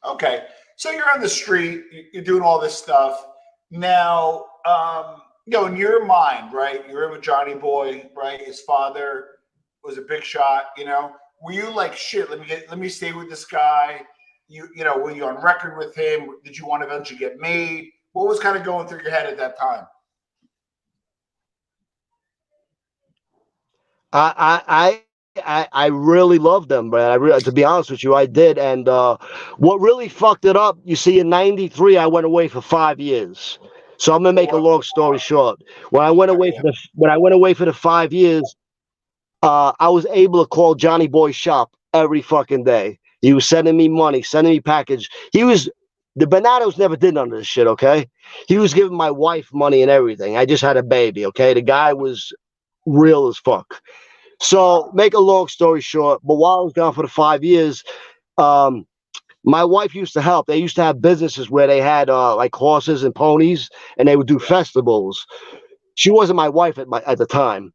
Okay. So you're on the street, you're doing all this stuff. Now, in your mind, right? You're in with Johnny Boy, right? His father was a big shot, Were you like, shit, let me stay with this guy? Were you on record with him? Did you want to eventually get made? What was kind of going through your head at that time? I really loved them, man. To be honest with you, I did. And what really fucked it up, you see, in '93, I went away for 5 years. So I'm gonna make a long story short. When I went away for the 5 years, I was able to call Johnny Boy's shop every fucking day. He was sending me money, sending me package. The Bonannos never did none of this shit, okay? He was giving my wife money and everything. I just had a baby, okay? The guy was real as fuck. So, make a long story short, but while I was gone for the 5 years, my wife used to help. They used to have businesses where they had like horses and ponies, and they would do festivals. She wasn't my wife at the time,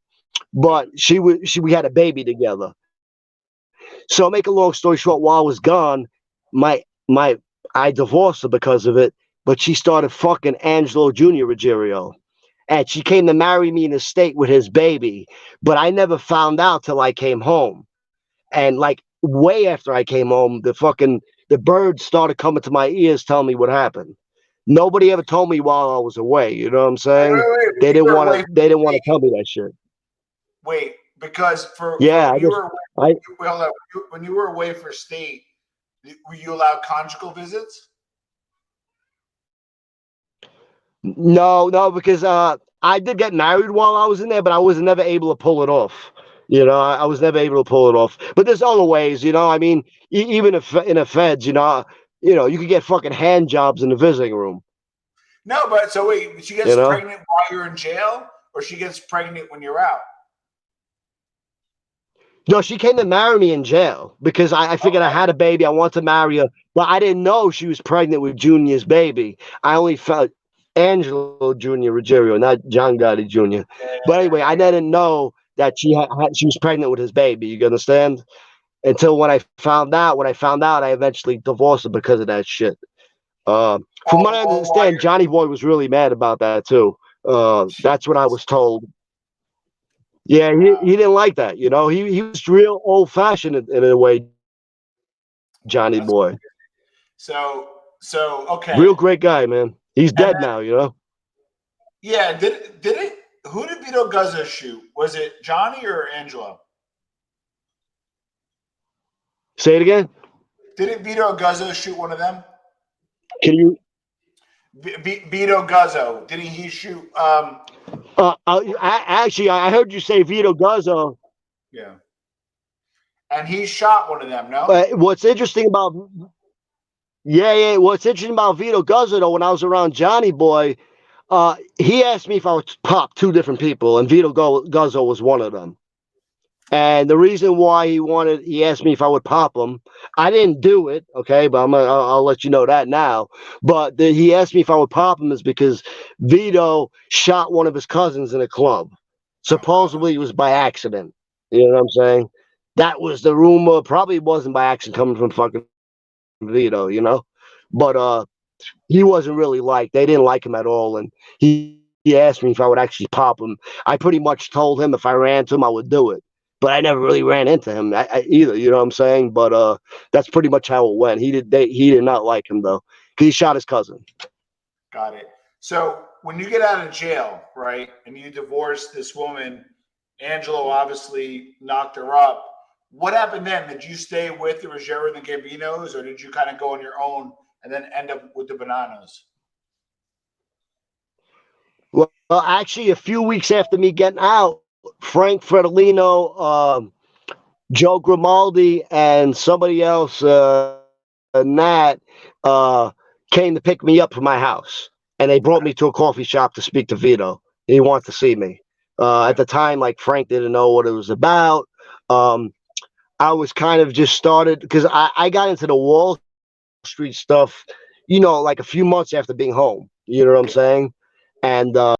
but we had a baby together. So, make a long story short, while I was gone, my my I divorced her because of it, but she started fucking Angelo Jr. Ruggiero. And she came to marry me in the state with his baby, but I never found out till I came home. And like way after I came home, the birds started coming to my ears telling me what happened. Nobody ever told me while I was away. You know what I'm saying? Wait. They didn't want to. They didn't want to tell me that shit. Wait, because Yeah, when you were away for state, were you allowed conjugal visits? No, because I did get married while I was in there, but I was never able to pull it off. I was never able to pull it off. But there's other ways, I mean, even if in the feds, you could get fucking hand jobs in the visiting room. No, but so wait, she gets pregnant while you're in jail, or she gets pregnant when you're out? No, she came to marry me in jail because I figured I had a baby. I wanted to marry her, but I didn't know she was pregnant with Junior's baby. I only felt Angelo Jr. Ruggiero, not John Gotti Jr. But anyway, I didn't know that she was pregnant with his baby. You understand? Until when I found out, I eventually divorced her because of that shit. From what I understand, Johnny Boy was really mad about that too. That's what I was told. Yeah, he didn't like that. He was real old fashioned in a way. Johnny Boy. So okay. Real great guy, man. He's dead now. Yeah. Did it? Who did Vito Guzzo shoot? Was it Johnny or Angelo? Say it again. Didn't Vito Guzzo shoot one of them? Can you? Vito Guzzo, didn't he shoot? I heard you say Vito Guzzo. Yeah. And he shot one of them, no? What's interesting about What's interesting about Vito Guzzo, though, when I was around Johnny Boy, he asked me if I would pop two different people, and Vito Guzzo was one of them. And the reason why he asked me if I would pop him, I didn't do it, okay, but I'll let you know that now. But he asked me if I would pop him is because Vito shot one of his cousins in a club. Supposedly it was by accident. You know what I'm saying? That was the rumor. Probably wasn't by accident coming from fucking Vito, but he wasn't really liked. They didn't like him at all, and he asked me if I would actually pop him. I pretty much told him if I ran to him, I would do it. But I never really ran into him either. You know what I'm saying? But that's pretty much how it went. He did not like him though, because he shot his cousin. Got it. So when you get out of jail, right, and you divorce this woman, Angelo obviously knocked her up. What happened then? Did you stay with the Ruggiero and the Gambinos, or did you kind of go on your own and then end up with the Bonannos? Well, actually, a few weeks after me getting out, Frank Fredolino, Joe Grimaldi, and somebody else, Nat, came to pick me up from my house. And they brought me to a coffee shop to speak to Vito. He wanted to see me. At the time, like, Frank didn't know what it was about. I was kind of just started, because I got into the Wall Street stuff, like a few months after being home. You know what I'm saying? And